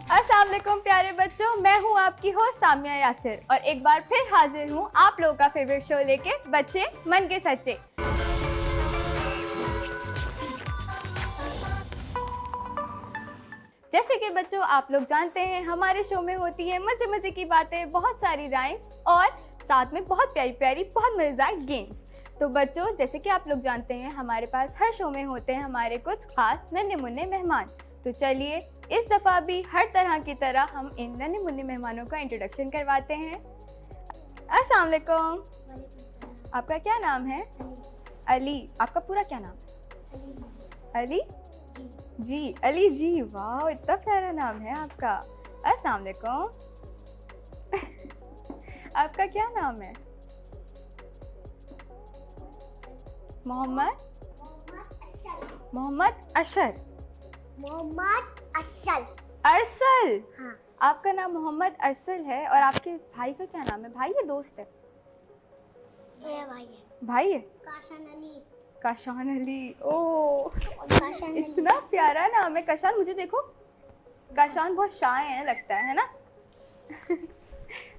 अस्सलाम वालेकुम प्यारे बच्चों, मैं हूँ आपकी होस्ट सामिया यासिर और एक बार फिर हाजिर हूँ आप लोगों का फेवरेट शो लेके, बच्चे मन के सच्चे। जैसे कि बच्चों आप लोग जानते हैं हमारे शो में होती है मजे मजे की बातें, बहुत सारी राइम्स और साथ में बहुत प्यारी प्यारी बहुत मजेदार गेम्स। तो बच्चों जैसे कि आप लोग जानते हैं हमारे पास हर शो में होते हैं हमारे कुछ खास नन्हे मुन्ने मेहमान। तो चलिए इस दफ़ा भी हर तरह की तरह हम इन नन्हे मुन्ने मेहमानों का इंट्रोडक्शन करवाते हैं। अस्सलाम वालेकुम, आपका क्या नाम है? अली। आपका पूरा क्या नाम है? अली जी। अली जी, वाह इतना प्यारा नाम है आपका। अस्सलाम वालेकुम आपका क्या नाम है? मोहम्मद अशर। मोहम्मद अशल। अरसल। हाँ। आपका नाम मोहम्मद अरसल है और आपके भाई का क्या नाम है? भाई या दोस्त है? ये भाई है। भाई है। काशान अली। काशान अली। ओ काशान अली। इतना प्यारा नाम है काशान। मुझे देखो काशान बहुत शाय है लगता है ना?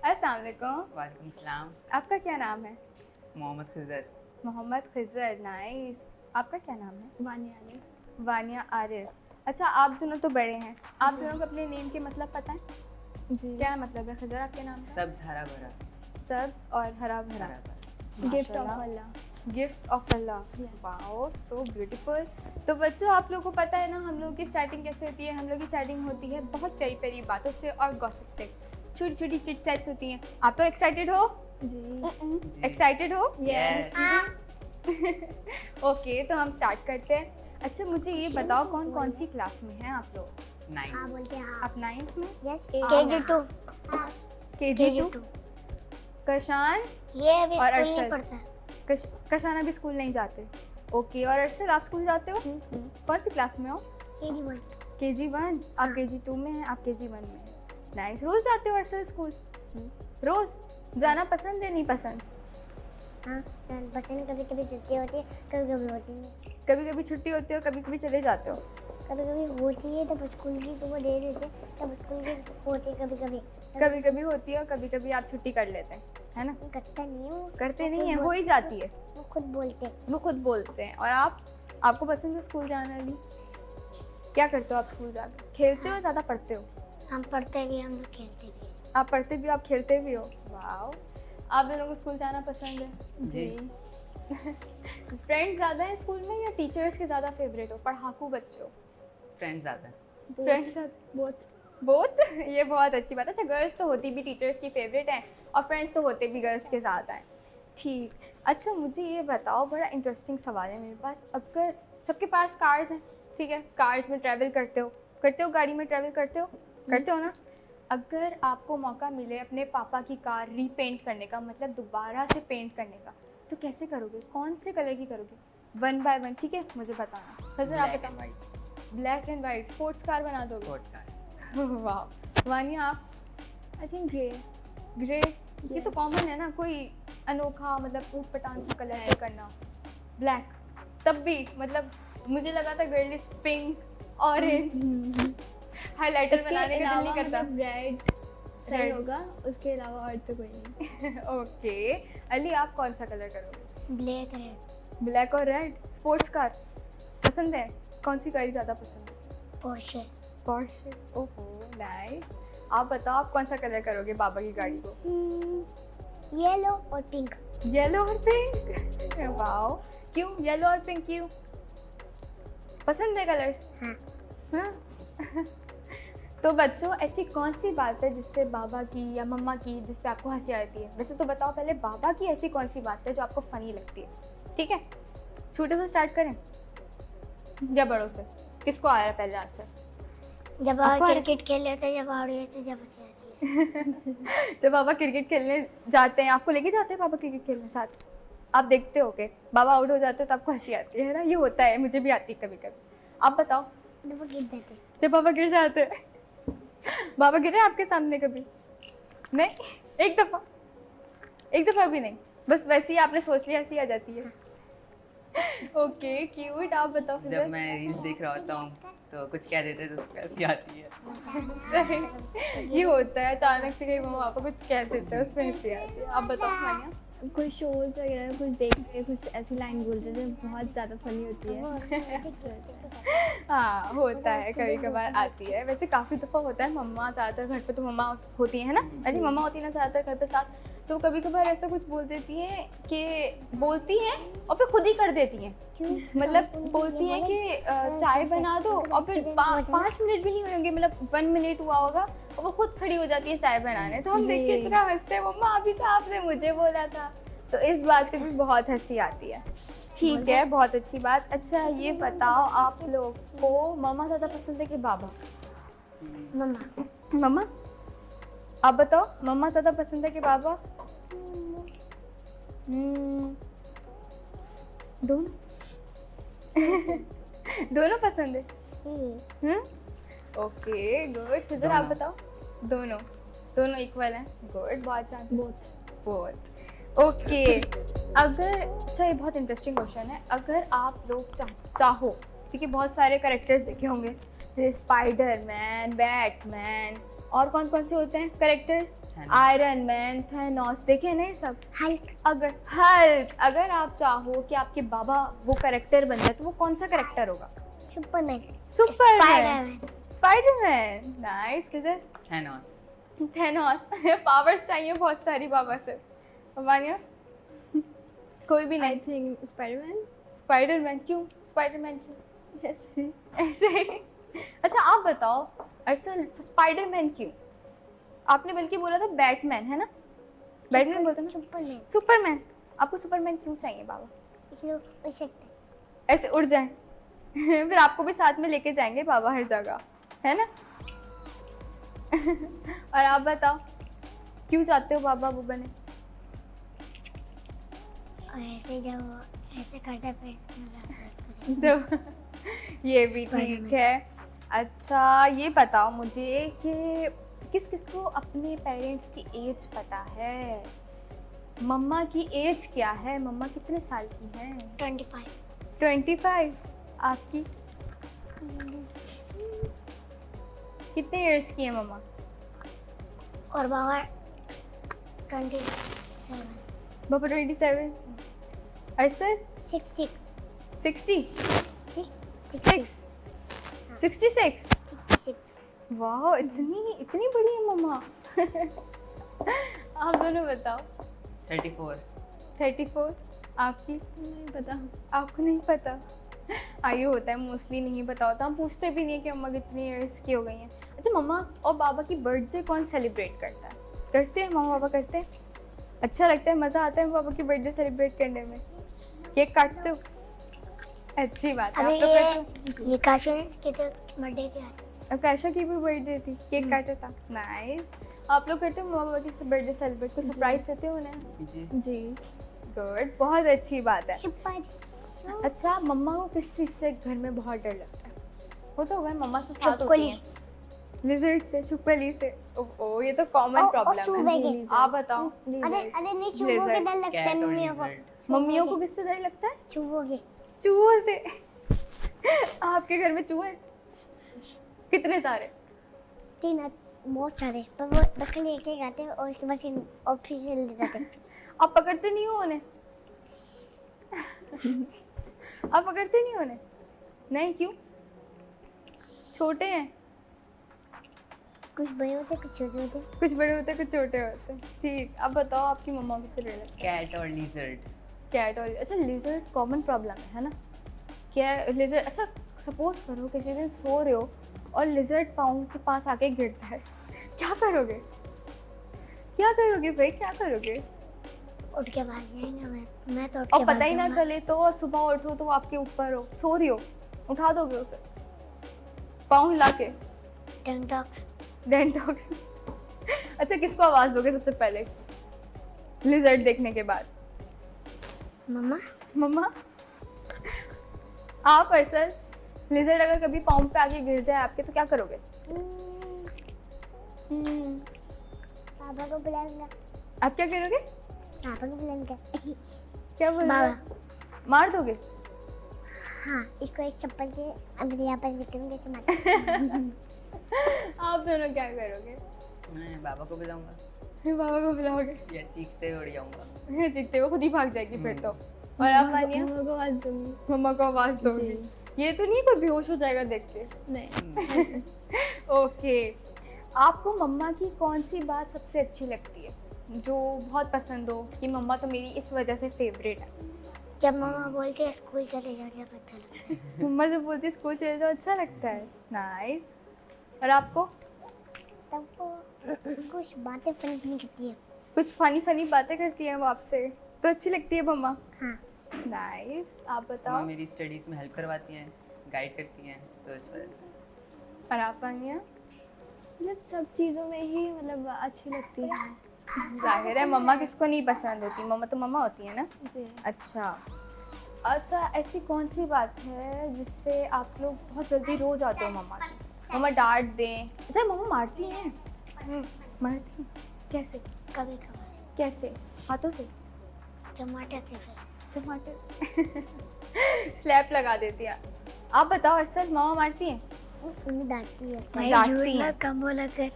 अस्सलाम वालेकुम। वालेकुम सलाम। आपका क्या नाम है? मोहम्मद खिज़र। मोहम्मद खिज़र, नाइस। आपका क्या नाम है? वानिया अली। वानिया आरिफ। अच्छा आप दोनों तो बड़े हैं, आप दोनों को अपने नेम के मतलब पता है? जी। क्या मतलब है खिज़र आपके नाम का? सब्ज हरा भरा। सब्ज और हरा भरा। हरा भरा। Gift of Allah. Gift of Allah. Wow so beautiful. तो बच्चों आप लोगों को पता है ना हम लोगों की स्टार्टिंग कैसे होती है? हम लोग की स्टार्टिंग होती है बहुत प्यारी प्यारी बातों से और गॉसिप से, छोटी छोटी चिट चैट्स होती हैं। आप लोग एक्साइटेड हो? जी। एक्साइटेड हो? यस। ओके तो हम स्टार्ट करते हैं। अच्छा मुझे ये बताओ कौन कौन सी क्लास में हैं आप लोग? 9। हाँ बोलते हैं। हाँ। आप 9th में? यस। KG2। हाँ। KG2। कशान ये अभी और स्कूल अरशद। नहीं पढ़ता। कशान अभी स्कूल नहीं जाते। ओके और अरशद आप स्कूल जाते हो? कौन सी क्लास में हो? KG1। KG1। आप KG2 में हैं, आप KG1 में हैं। नाइस। रोज जाते हो अरशद स्कूल? रोज जाना पसंद है नहीं पसंद? हाँ पसंद। कभी कभी छुट्टी होती है, कभी कभी होती नहीं। कभी कभी छुट्टी होती है और कभी कभी चले जाते हो? कभी कभी होती है तब स्कूल की तो वो दे देते हैं, तब स्कूल की होती है कभी कभी। कभी कभी होती है और कभी कभी आप छुट्टी कर लेते हैं, है ना? करता नहीं हूँ। करते नहीं है, हो ही जाती है। वो खुद बोलते हैं। वो खुद बोलते हैं। और आपको पसंद है स्कूल जाना? अभी क्या करते हो आप स्कूल जाकर? खेलते हो ज़्यादा पढ़ते हो? हम पढ़ते भी हम लोग खेलते भी। आप पढ़ते भी हो आप खेलते भी हो। वाओ। आप दोनों को स्कूल जाना पसंद है? जी। फ्रेंड्स ज़्यादा है स्कूल में या टीचर्स के ज़्यादा फेवरेट हो? पढ़ाकू बच्चों? फ्रेंड्स ज़्यादा। Friends both. ये बहुत अच्छी बात है। अच्छा गर्ल्स तो होती भी टीचर्स की फेवरेट हैं और फ्रेंड्स तो होते भी गर्ल्स के साथ हैं। ठीक। अच्छा मुझे ये बताओ, बड़ा इंटरेस्टिंग सवाल है मेरे पास। अगर सबके पास कार्स हैं, ठीक है, कार्स में ट्रैवल करते हो गाड़ी में ट्रैवल करते हो ना? अगर आपको मौका मिले अपने पापा की कार रीपेंट करने का, मतलब दोबारा से पेंट करने का, तो कैसे करोगे? कौन से कलर की करोगे? 1 by 1, ठीक है, मुझे बताना। खज़र आप बताओ। Black and white sports car बना दोगे? Sports car. वाह। वानिया आप? I think grey. ये तो कॉमन है ना, कोई अनोखा मतलब ऊट पटांग सा कलर है करना? ब्लैक। तब भी मतलब मुझे लगा था गर्लिश पिंक ऑरेंज हाइलाइटर बनाने का दिल नहीं करता। रेड सही होगा, उसके अलावा और तो कोई नहीं। ओके अली आप कौन सा कलर करोगे? Black red. ब्लैक और रेड। स्पोर्ट्स कार पसंद है? कौन सी गाड़ी ज़्यादा पसंद है? पोर्शे। पोर्शे। ओहो नाइस। आप बताओ आप कौन सा कलर करोगे बाबा की गाड़ी को? येलो और पिंक। येलो और पिंक। वाओ। क्यों येलो और पिंक क्यों पसंद है कलर्स? हाँ। तो बच्चों ऐसी कौन सी बात है जिससे बाबा की या मम्मा की जिस पे आपको हंसी आती है? वैसे तो बताओ पहले बाबा की ऐसी कौन सी बात है जो आपको फनी लगती है? ठीक है, छोटे से स्टार्ट करें या बड़ों से? किसको आ रहा है पहले हाथ से? जब बाबा क्रिकेट खेल लेते हैं, जब हार जाते जब हंसी आती है। जब बाबा क्रिकेट खेलने जाते हैं, आपको लेके जाते हैं बाबा क्रिकेट खेलने साथ? आप देखते हो के बाबा आउट हो जाते हो तो आपको हंसी आती है ना? ये होता है, मुझे भी आती है कभी कभी। आप बताओ। जब वो गिर देते। जब बाबा गिर जाते हैं। बाबा गिरे आपके सामने कभी? नहीं, एक दफ़ा भी नहीं, बस वैसे ही आपने सोच लिया हंसी आ जाती है। Okay cute. आप बताओ जब फिर। मैं रील्स देख रहा होता हूँ तो कुछ कह देते हैं तो उसको हंसी आती है। ये होता है, अचानक से कहीं मम्मा पापा कुछ कह देते हैं, उसमें हंसी आती है। आप बताओ मानिया। कुछ शोज वगैरह कुछ देख के कुछ ऐसी लाइन बोलते थे, बहुत ज़्यादा फनी होती है। हाँ होता है, कभी कभार आती है। वैसे काफ़ी दफ़ा होता है, मम्मा ज़्यादातर घर पे तो मम्मा होती है ना, अरे मम्मा होती है ना ज़्यादातर घर पे साथ, तो कभी कभार ऐसा कुछ बोल देती हैं कि बोलती हैं और फिर खुद ही कर देती हैं। मतलब बोलती हैं कि चाय बना दो और फिर 5 मिनट भी नहीं होंगे, मतलब 1 मिनट हुआ होगा और वो खुद खड़ी हो जाती है चाय बनाने। तो हम देख के इतना हंसते हैं, मम्मा अभी तो आपने मुझे बोला था। तो इस बात से भी बहुत हंसी आती है। ठीक है, बहुत अच्छी बात। अच्छा ये बताओ, आप लोग को मम्मा ज़्यादा पसंद है कि बाबा? मम्मा। मम्मा। आप बताओ, मम्मा ज़्यादा पसंद है कि बाबा? दोनों। दोनों पसंद है। Okay good. फिर आप दोनों। बताओ। दोनों दोनों इक्वल हैं। गुड, बहुत शांत। बहुत ओके। अगर, अच्छा ये बहुत इंटरेस्टिंग क्वेश्चन है, अगर आप लोग चाहो, क्योंकि बहुत सारे कैरेक्टर्स देखे होंगे जैसे स्पाइडरमैन, बैटमैन, और कौन कौन से होते हैं कैरेक्टर्स? आयरन मैन, थैनोस, देखे नहीं सब? हल्क। अगर आप चाहो कि आपके बाबा वो कैरेक्टर बन जाए तो वो कौन सा कैरेक्टर होगा? सुपरमैन। सुपरमैन। स्पाइडरमैन। नाइस। किधर? थैनोस। पावर्स चाहिए बहुत सारी बाबा से। मानिया कोई भी आई नहीं? Think Spiderman. स्पाइडरमैन। क्यों स्पाइडरमैन? क्यों ऐसे ही? अच्छा आप बताओ, असल स्पाइडरमैन क्यों? आपने बल्कि बोला था बैटमैन, है ना? बैटमैन बोलते ना? सुपरमैन। सुपरमैन। आपको सुपरमैन क्यों चाहिए बाबा? इसलिए उड़ सकते हैं। ऐसे उड़ जाए। फिर आपको भी साथ में लेके जाएंगे बाबा हर जगह, है ना? और आप बताओ, क्यों चाहते हो बाबा वो बने? और ऐसे जब वो ऐसे करते फिर मजा आता है उसको देख तो ये भी ठीक है। अच्छा ये बताओ मुझे कि किस किस को अपने पेरेंट्स की एज पता है? मम्मा की एज क्या है? मम्मा कितने साल की हैं? 25। 25। आपकी कितने इयर्स की है मम्मा? और बाबा 27। पापा 27। अरसर 66। 60। 66। वाह, इतनी बड़ी है मम्मा। आप दोनों बताओ। 34। 34। आपकी? नहीं पता। आपको नहीं पता? आयु होता है, मोस्टली नहीं पता होता। हम पूछते भी नहीं है कि मम्मा कितनी ईयर्स की हो गई हैं। अच्छा मम्मा और बाबा की बर्थडे कौन सेलिब्रेट करता है? करते हैं मम्मा पापा? करते हैं। अच्छा लगता है, मज़ा आता है पापा की बर्थडे सेलिब्रेट करने में? केक काटते हो? अच्छी बात है। आप तो करते हो? ये कार्टून के तो बर्थडे के आज। अब कैशा की भी बर्थडे थी, केक काटा था। नाइस। आप लोग करते हो मम्मा पापा की बर्थडे सेलिब्रेट? कोई सरप्राइज देते हो उन्हें? जी। जी। गुड, बहुत अच्छी बात है। अच्छा मम्मा को किस चीज़ से घर में बहुत डर लगता है? वो तो होगा मम्मा से साथ होती है। लिजर्ड से, छुपकली से। ओ ये तो कॉमन प्रॉब्लम है। आप बताओ। अरे नहीं, चूहों के डर लगता है कैट और मम्मियों को। लिजर्ड। मम्मियों को किससे डर लगता है? चूहों के। चूहों से। आपके घर में चूहे कितने सारे? 3, बहुत सारे, पर वो बकरी एक आते हैं और उसके बाद और फिर से ले जाते हैं। आप पकड़ते नहीं हो उन्हें? आप पकड़ते नहीं हो उन्हें? नहीं, क्यों? छोटे हैं? कुछ बड़े होते कुछ छोटे होते। कुछ बड़े होते कुछ छोटे होते। ठीक। अब बताओ आपकी मम्मा को किससे डर लगता है? कैट और लिजर्ड। कैट और, अच्छा लिजर्ड कॉमन प्रॉब्लम है ना? क्या लिजर्ड, अच्छा सपोज करो किसी दिन सो रहे हो और लिजर्ड पाँव के पास आके गिर जाए, क्या करोगे? क्या करोगे भाई, क्या करोगे? उठ के भाग जाएंगे। मैं तो उठ और के पता ही भाग ना जाऊंगा। चले तो, और सुबह उठो तो वो आपके ऊपर हो, सो रही हो, उठा दोगे उसे पाँव हिला के? डेंटॉक्स। डेंटॉक्स। अच्छा किसको आवाज़ दोगे सबसे पहले लिजर्ड देखने के बाद? मम्मा। मम्मा। आप अरसल, लिजर्ड अगर कभी पाँव पे आके गिर जाए आपके तो क्या करोगे? पापा को बुलाऊंगा। आप क्या करोगे? पापा को बुलाऊंगा। क्या बोल रहे हो? बाबा। मार दोगे? हाँ, इसको एक चप्पल के अंदर यहाँ पर जितने जैसे मारते। आप दोनों क्या करोगे? मैं बाबा को बुलाऊंगा बाबा को बुलाओगे? या चीखते उड़ जाऊंगा। जीतते हुए खुद ही भाग जाएगी फिर तो। और आप मानिए? मम्मा को आवाज दूंगी। मम्मा को आवाज दोगी। ये तो नहीं कोई बेहोश हो जाएगा देख के? नहीं। ओके, आपको मम्मा की कौन सी बात सबसे अच्छी लगती है, जो बहुत पसंद हो कि मम्मा तो मेरी इस वजह से फेवरेट है? जब मम्मा बोलते हैं स्कूल चले जाओ जब अच्छा लगता है। मम्मा जब बोलती स्कूल चले जाओ अच्छा लगता है। नाइस। और आपको? तब वो कुछ बातें फनी करती है। कुछ फनी फनी बातें करती है वो आपसे तो अच्छी लगती है मम्मा? हाँ। नाइस। आप माँ बताओ। मेरी स्टडीज़ में हेल्प करवाती हैं, गाइड करती हैं, तो इस वजह से। और आप मानिए? मतलब सब चीज़ों में ही मतलब अच्छी लगती है। जाहिर है मम्मा किसको नहीं पसंद होती, मम्मा तो मम्मा होती है ना। जी। अच्छा, ऐसी कौन सी बात है जिससे आप लोग बहुत जल्दी रो जाते हो मम्मा की? मम्मा डांट दें। अच्छा, मम्मा मारती हैं? मारती हैं? कैसे? कभी कभार कैसे? हाथों से? टमाटर से फिर टमाटर से? स्लैप लगा देती है। आप बताओ अरसल, मम्मा मारती हैं? डांटती है। भाई डांटती हैं। कम बोला कर।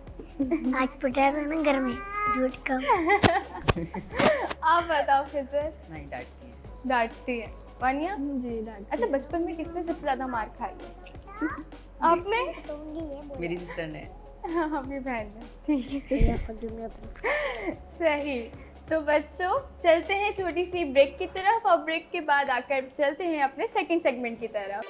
आज पिटा था ना घर में, झूठ कम। आप बताओ फिर। नहीं, डांटती हैं। डांटती है। मानिया? जी डांट। अच्छा, बचपन में किसने सबसे ज्यादा मार खाई है? आपने? मेरी सिस्टर ने। अपनी बहन ने। ठीक है, सही। तो बच्चों चलते हैं छोटी सी ब्रेक की तरफ, और ब्रेक के बाद आकर चलते हैं अपने सेकंड सेगमेंट की तरफ।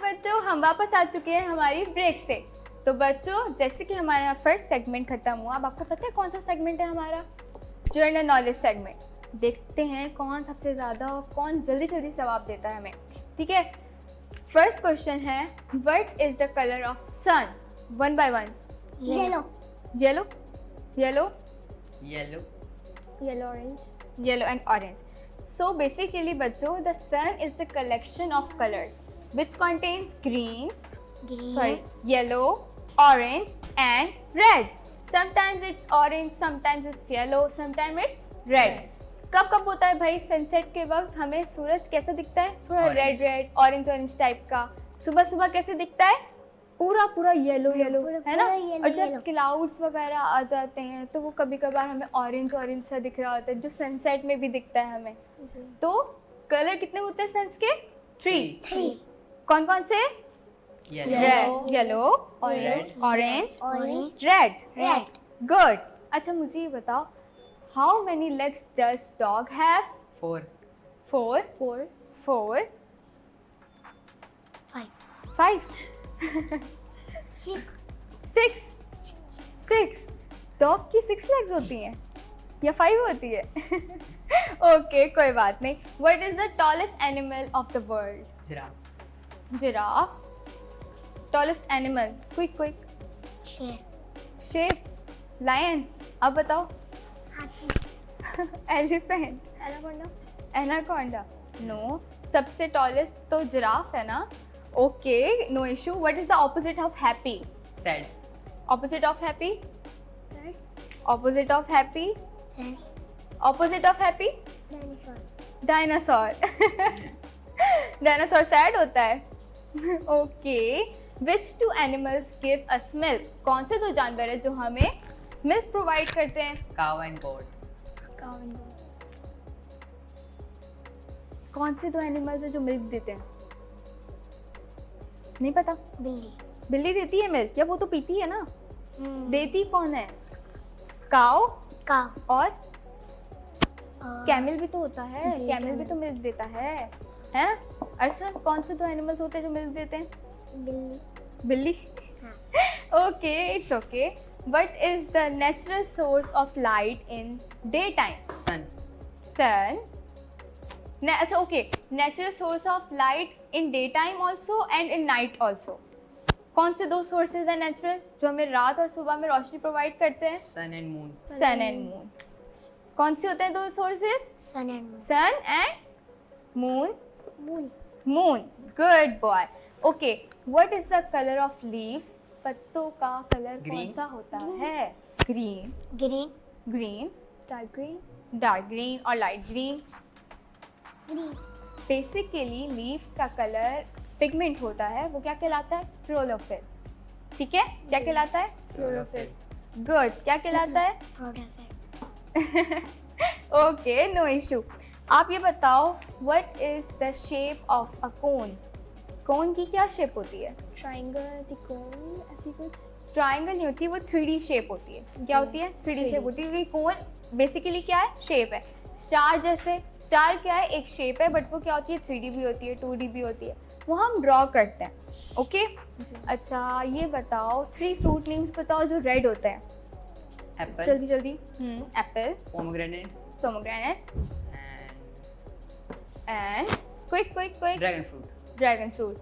बच्चों हम वापस आ चुके हैं हमारी ब्रेक से। तो बच्चों जैसे कि हमारा फर्स्ट सेगमेंट खत्म हुआ, अब आपको पता है कौन सा सेगमेंट है हमारा? General knowledge segment. देखते हैं कौन सबसे ज़्यादा और कौन जल्दी जल्दी जवाब देता है हमें। ठीक है, फर्स्ट क्वेश्चन है, what is the colour of sun? 1 by 1। Yellow yellow yellow yellow yellow orange. Yellow and orange. So basically बच्चों the sun is the collection of colours which contains green, yellow, orange and red. Sometimes it's orange, sometimes it's yellow, sometimes it's red. कब कब होता है भाई? Sunset के वक्त हमें सूरज कैसा दिखता है? थोड़ा red red orange orange type का। सुबह सुबह कैसे दिखता है? पूरा पूरा येलो येलो, है ना? और जब क्लाउड्स वगैरह आ जाते हैं तो वो कभी कभार हमें ऑरेंज ऑरेंज सा दिख रहा होता है, जो सनसेट में भी दिखता है हमें। तो कलर कितने होते हैं सन्स के? 3। कौन कौन से? Yellow, orange, red. गुड। अच्छा मुझे ये बताओ, how many legs does dog have? 4 4 5 6 dog की 6 लेग्स होती हैं या 5 होती है? ओके कोई बात नहीं। What is the tallest animal of the world? Giraffe. Giraffe. Tallest animal, quick quick. शेर, लायन। अब बताओ। Elephant, anaconda. नो, सबसे टॉलेस्ट तो जिराफ है ना। Okay no issue. What is the opposite of happy? Sad. Opposite of happy? Opposite of happy? Opposite of happy? Dinosaur. Dinosaur sad होता है। Okay, which two animals give us milk? कौन से 2 जानवर है जो हमें मिल्क प्रोवाइड करते हैं? काऊ एंड गोट। कौन से 2 एनिमल्स है जो मिल्क देते हैं? नहीं पता। बिल्ली देती है मिल्क? या वो तो पीती है ना। देती कौन है? काउ काउ और और कैमल भी तो होता है, जी, कैमल भी camel। तो मिल्क देता है अरसल कौन से दो एनिमल्स होते हैं जो मिल्क देते हैं? बिल्ली बिल्ली हाँ। Okay it's okay what is the natural source of light in day time? Sun. Sun अच्छा okay natural source of light in day time also and in night also. कौन से दो सोर्सेज हैं नेचुरल जो हमें रात और सुबह में रोशनी प्रोवाइड करते हैं? Sun and moon. Sun and moon. कौन से होते हैं दो sources? Sun and sun and moon. Moon moon good boy okay what is the colour of leaves? पत्तों का कलर कौन Green. सा होता है? Green. Green green, dark green, dark green और light green. Green basically leaves का colour pigment होता है, वो क्या कहलाता है? क्लोरोफिल। ठीक है क्या कहलाता है? क्लोरोफिल। गुड क्या कहलाता है? Product okay no issue. आप ये बताओ what is the shape of a cone? Cone की क्या शेप होती है? ट्राइंगल, तिकोन, ऐसी कुछ। ट्राइंगल नहीं होती, वो 3D शेप होती है। क्या जी, होती है? 3D 3D शेप होती है क्योंकि कोन बेसिकली क्या है? शेप है। स्टार जैसे, स्टार क्या है? एक शेप है बट वो क्या होती है? 3D भी होती है, 2D भी होती है, वो हम ड्रॉ करते हैं। ओके जी। अच्छा ये बताओ 3 फ्रूट नेम्स बताओ जो रेड होते हैं। एप्पल, जल्दी जल्दी। Apple, pomegranate pomegranate and and quick quick quick dragon fruit. Dragon fruit.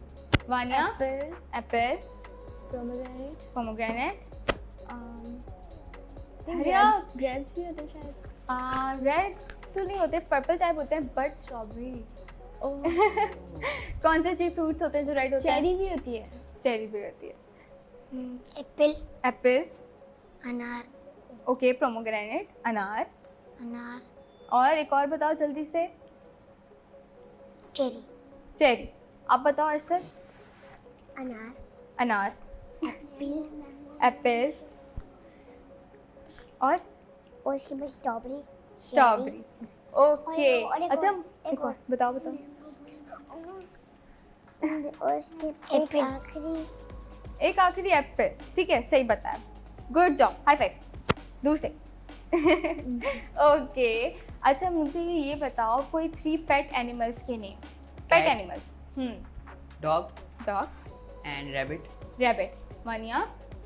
Vaniya Apple, Apple, pomegranate, pomegranate, grapes, grapes भी होते हैं शायद। रेड तो नहीं होते, पर्पल टाइप होते हैं बट स्ट्रॉबेरी। ओह, कौन से 3 फ्रूट्स होते हैं जो रेड होते हैं? चेरी भी होती है। चेरी भी होती है। एप्पल एप्पल अनार ओके पोमोग्रेनेट अनार अनार और एक और बताओ जल्दी से। Cherry cherry. आप बताओ अरसद। अनार अनार, एप्पल एप्पल और और इसके बाद स्ट्रॉबेरी स्ट्रॉबेरी। ओके और एक अच्छा और, एक और बताओ बताओ। और इसके एक आखिरी एक आखिरी एप्पल। ठीक है सही बताया, गुड जॉब, हाई फाइव दूर से। ओके अच्छा मुझे ये बताओ कोई 3 पेट एनिमल्स के name. Pet Cat. Animals. Dog dog, and rabbit. Rabbit, मानिया,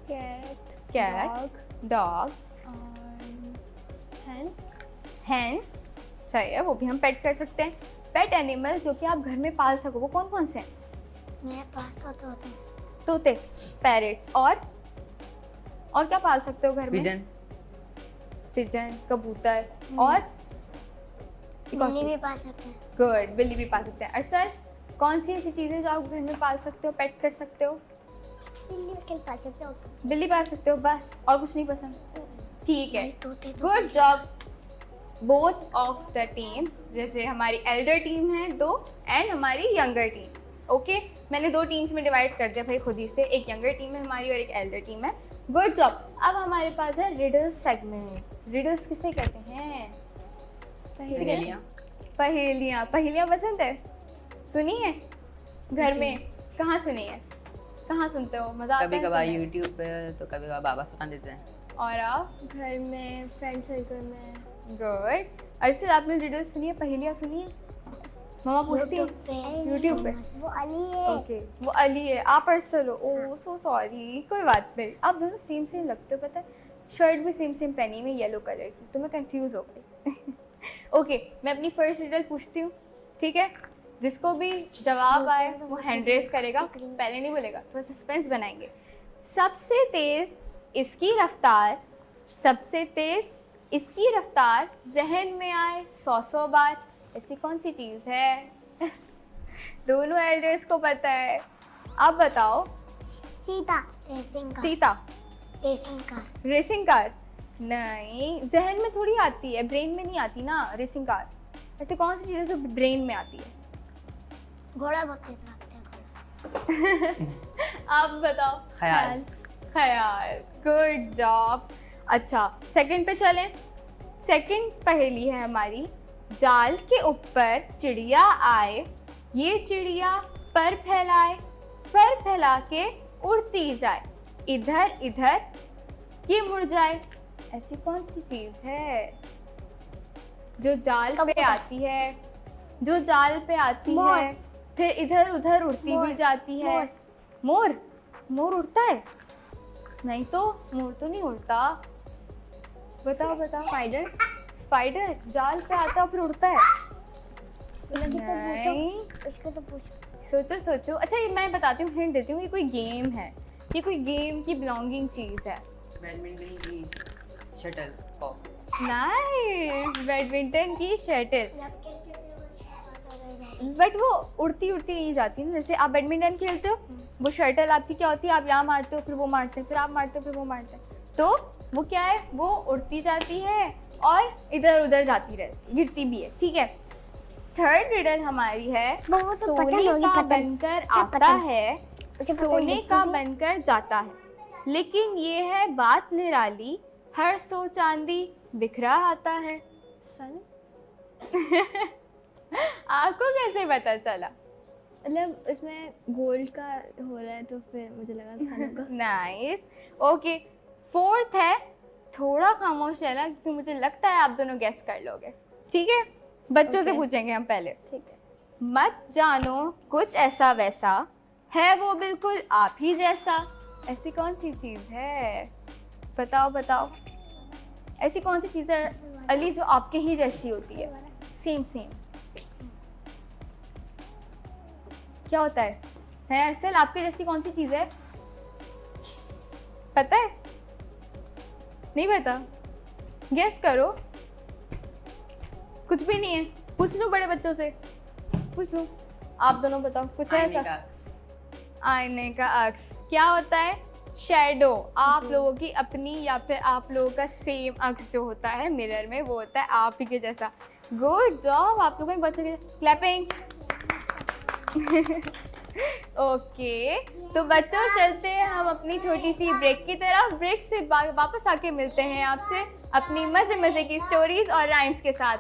कैट, कैट, डॉग डॉग, और हैन। हैन सही है, वो भी हम पेट कर सकते हैं। पेट एनिमल जो कि आप घर में पाल सको वो कौन कौन से हैं? मेरे पास तो होते हैं तोते, पैरेट्स और क्या पाल सकते हो घर में? पिजन। पिजन, कबूतर और बिल्ली भी पाल सकते हैं गुड, बिल्ली भी पाल सकते हैं। अरसल कौन सी ऐसी चीज़ें जो आप घर में पाल सकते हो, पेट कर सकते हो? बिल्ली भी पाल सकते हो बिल्ली पाल सकते हो बस, और कुछ नहीं पसंद? ठीक है नहीं, तोते तो good job both of the teams. जैसे हमारी एल्डर टीम है 2 एंड हमारी यंगर टीम। ओके मैंने 2 टीम्स में डिवाइड कर दिया भाई खुद ही से, एक यंगर टीम है हमारी और एक एल्डर टीम है। Good job. अब हमारे पास है रिडल्स सेगमेंट। रिडल्स किसे कहते हैं? पहेलियाँ। पहेलियाँ। पहेलियाँ पसंद है? सुनी है घर में? कहाँ सुनी है? कहाँ सुनते हो? मजा आता है? कभी कभार सुनने में? यूट्यूब पे तो कभी कभार बाबा सुना देते हैं। और आप? घर में, फ्रेंड सर्कल में। गुड। अर्षित आपने रिडल्स सुनी है, पहेलियाँ सुनी है? मम्मा पूछती है YouTube पे? वो अली है ओके वो अली है, आप अर्सल हो। ओह सो सॉरी, कोई बात नहीं। आप दोनों सेम सेम लगते हो, पता है शर्ट भी सेम सेम पहनी हुई येलो कलर की, तो मैं कंफ्यूज हो गई। ओके मैं अपनी फर्स्ट रिडल पूछती हूँ, ठीक है? जिसको भी जवाब आए वो हैंड रेस करेगा, पहले नहीं बोलेगा, थोड़ा सस्पेंस बनाएंगे। सबसे तेज इसकी रफ्तार, सबसे तेज इसकी रफ्तार, जहन में आए 100 बार, ऐसी कौन सी चीज़ है? दोनों एल्डर्स को पता है, आप बताओ। सीता रेसिंग कार चीता, रेसिंग कार रेसिंग कार नहीं, जहन में थोड़ी आती है, ब्रेन में नहीं आती ना रेसिंग कार। ऐसी कौन सी चीज़ है जो ब्रेन में आती है? घोड़ा बहुत तेज भागता है घोड़ा आप बताओ। ख्याल। ख्याल, गुड जॉब। अच्छा सेकंड पे चलें। सेकंड पहेली है हमारी। जाल के ऊपर चिड़िया आए, ये चिड़िया पर फैलाए, पर फैला के उड़ती जाए, इधर इधर ये मुड़ जाए, ऐसी कौन सी चीज है जो जाल पे कबूतर। आती है, जो जाल पे आती मोर। है, फिर इधर उधर उड़ती मोर। भी जाती है? मोर। मोर उड़ता है? नहीं तो, मोर तो नहीं उड़ता। बताओ बताओ। स्पाइडर। स्पाइडर जाल पे आता है फिर उड़ता है? नहीं। इसको तो पूछ। सोचो सोचो। अच्छा ये मैं बताती हूँ, हिंट देती हूँ, ये कोई गेम है, ये कोई गेम की बिलोंगिंग चीज है। बैडमिंटन की शटल कॉक। नाइस, बैडमिंटन की शटल। बट वो उड़ती उड़ती नहीं जाती है ना, जैसे आप बैडमिंटन खेलते हो, वो शटल आपकी क्या होती है, आप यहाँ मारते हो फिर वो मारते हैं, फिर आप मारते हो फिर वो मारते हैं, तो वो क्या है, वो उड़ती जाती है और इधर उधर जाती रहती, गिरती भी है। ठीक है, थर्ड रिडल हमारी है, वो तो पतंग सोने होगी, का पतंग। बनकर क्या आता पतंग? है, मुझे पता सोने नहीं, का मुझे- बनकर जाता है, लेकिन ये है बात निराली, हर सो चांदी बिखरा आता है। सन। आपको कैसे पता चला? मतलब इसमें गोल्ड का हो रहा है तो फिर मुझे लगा सन होगा। नाइस। ओके, फोर्थ है, थोड़ा खामोश रहना क्योंकि मुझे लगता है आप दोनों गेस कर लोगे। ठीक है, बच्चों से Okay. पूछेंगे हम पहले। ठीक है। मत जानो कुछ ऐसा वैसा, है वो बिल्कुल आप ही जैसा। ऐसी कौन सी चीज है? बताओ बताओ, ऐसी कौन सी चीज है अली जो आपके ही जैसी होती है? Same same. क्या होता है अरसल, आपके जैसी कौन सी चीज है? पता है? नहीं पता? गेस करो। कुछ भी नहीं है, पूछ लो बड़े बच्चों से, पूछ लो। आप दोनों बताओ, कुछ है आईने ऐसा? का अक्स। आईने का अक्स क्या होता है? शैडो। आप लोगों की अपनी या फिर आप लोगों का सेम अक्स जो होता है मिरर में, वो होता है आप ही के जैसा। गुड जॉब, आप लोगों ने बहुत अच्छे। क्लैपिंग। ओके, तो बच्चों चलते हैं हम अपनी छोटी सी ब्रेक की तरफ। ब्रेक से वापस आके मिलते हैं आपसे अपनी मजे मजे की स्टोरीज और राइम्स के साथ।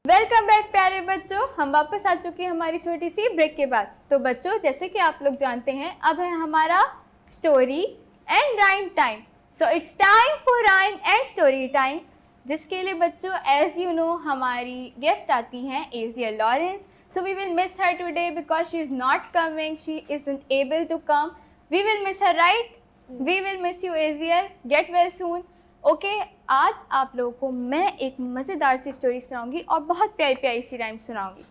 वेलकम बैक प्यारे बच्चों, हम वापस आ चुके हैं हमारी छोटी सी ब्रेक के बाद। तो बच्चों जैसे कि आप लोग जानते हैं, अब है हमारा story and rhyme time. So it's time for rhyme and story time, जिसके लिए बच्चों एज यू नो हमारी गेस्ट आती हैं Ezial Lawrence. So we will miss her today because she is not coming, she isn't able to come. We will miss her, right? We will miss you Ezial, get well soon. Okay, आज आप लोगों को मैं एक मज़ेदार सी story सुनाऊंगी और बहुत प्यारी प्यारी सी राइम सुनाऊंगी।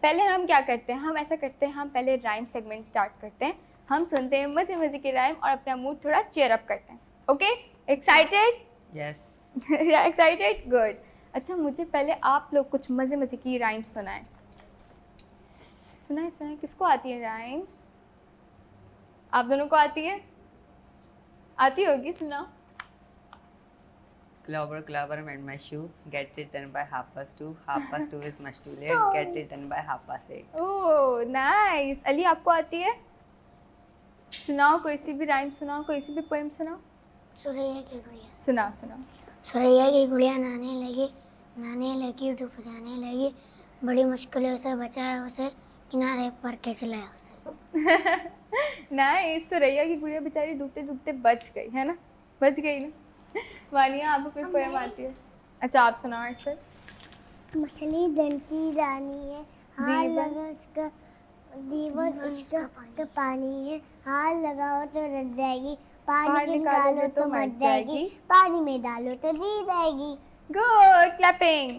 पहले हम क्या करते हैं, हम ऐसा करते हैं, हम पहले राइम सेगमेंट स्टार्ट करते हैं, हम सुनते हैं मज़े मज़े के राइम और अपना मूड थोड़ा चेयर अप करते हैं। Okay, excited? Yes. Excited, good. अच्छा, मुझे पहले आप लोग कुछ मज़े मज़े की राइम सुनाएं। सुनाएं, किसको आती है राइम? आप दोनों को आती है? आती होगी, सुनाओ। Clover, clover made my shoe. Get it done by 2:30. 2:30 is much too late. Get it done by 8:30. Oh nice. Ali आपको आती है? सुनाओ, कोई सी भी राइम सुनाओ, कोई सी भी पोएम सुनाओ। सुरैया की गुड़िया। सुनाओ सुनाओ। सुरैया की गुड़िया नहाने लगी डूब जाने लगी, बड़ी मुश्किलों से बचाया उसे, किनारे पर खींच लाया उसे। नाइस। सुरैया की गुड़िया बेचारी डूबते डूबते बच गई, है ना? बच गई ना? वानिया, आपको कोई पोएम आती है? अच्छा, आप सुनाओ सर। मछली धन की रानी है, हाथ जीवन। लगा उसका, जीवन उसका तो पानी है, हाथ लगाओ तो रट जाएगी, बाहर पानी में डालो तो मर जाएगी, पानी में डालो तो जी जाएगी। Good, clapping.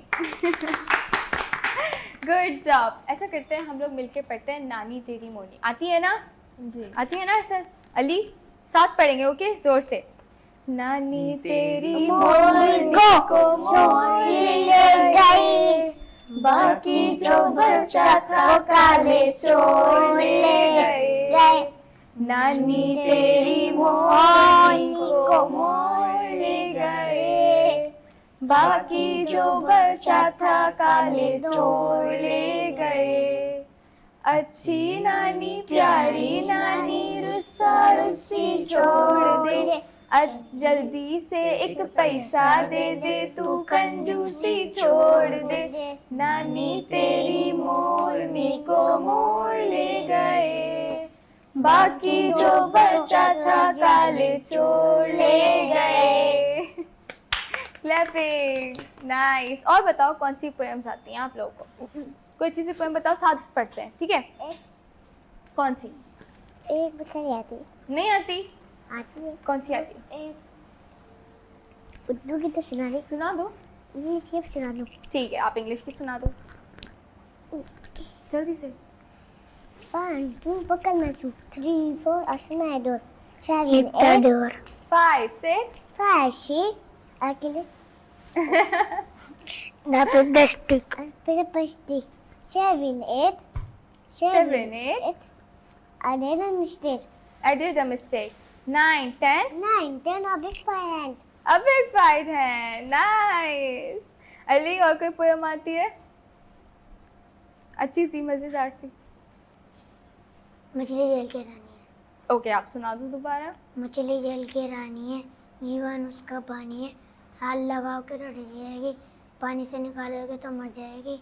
Good job. ऐसा करते हैं हम लोग मिलके पढ़ते हैं नानी तेरी मोरनी। आती है ना? जी। आती है ना सर? अली साथ पढ़ेंगे, ओके? जोर से। नानी तेरी मोरनी को मोर ले गई, बाकी जो बचा था काले चोर ले गए। नानी तेरी मोरनी को मोर ले गए, बाकी जो बचा था काले चोर ले गए। अच्छी नानी प्यारी नानी रुस्सा रुस्सी छोड़ दे, जल्दी से एक पैसा दे दे, तू कंजूसी छोड़ दे। नानी तेरी मोरनी को मोर ले गए, बाकी जो बचा था काले चोर ले गए। Clapping, nice. और बताओ कौन सी पोएम्स आती हैं आप लोगों को? कोई चीज़ पोएम बताओ, साथ पढ़ते हैं, ठीक है? कौन सी? एक बच्चा आती नहीं आती? आती है। कौन सी आती है? एक उर्दू की तो सुना दे। सुना दो। ये सिर्फ सुना दो। ठीक है, आप इंग्लिश की सुना दो जल्दी से। 1 2 पकड़ मैं छू, 3 4 आसमा डोर, 7 8 डोर, 5 6 5 6 अकेले ना पे डस्टिक पे plastic, 7 8 7 8 I did a mistake. I did a mistake. 9 10 9 10 a big fan. A big right hand. Nice. Ali और कोई पोएम आती है अच्छी सी मजेदार सी? मछली जल की रानी है। ओके, आप सुना दो दोबारा। मछली जल की रानी है, जीवन उसका पानी है, हाथ लगाओ के तो डर जाएगी, पानी से निकालोगे तो मर जाएगी,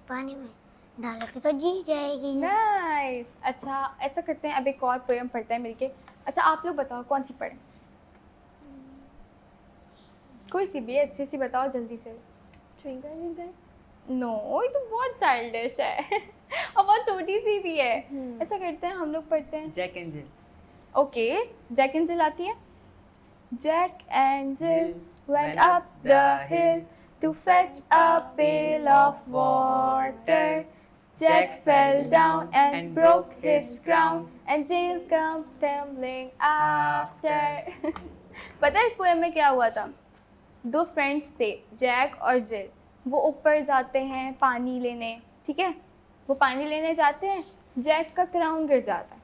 पानी में डालोगे तो जी जाएगी। नाइस। अच्छा, ऐसा करते हैं अब एक और पोएम पढ़ते हैं मिलके। अच्छा, आप लोग बताओ कौन सी पढ़ें? कोई सी भी अच्छी सी बताओ जल्दी से। Twinkle twinkle. नो, ये तो बहुत चाइल्डिश है और बहुत छोटी सी भी है। ऐसा करते हैं हम लोग पढ़ते हैं Jack and Jill. Okay, Jack and Jill आती है? Jack and Jill went up the hill to fetch a pail of water. Jack fell down and broke his crown, and Jill came tumbling after. पता है इस poem में क्या हुआ था? दो फ्रेंड्स थे, जैक और जिल। वो ऊपर जाते हैं पानी लेने, ठीक है? वो पानी लेने जाते हैं, जैक का क्राउन गिर जाता है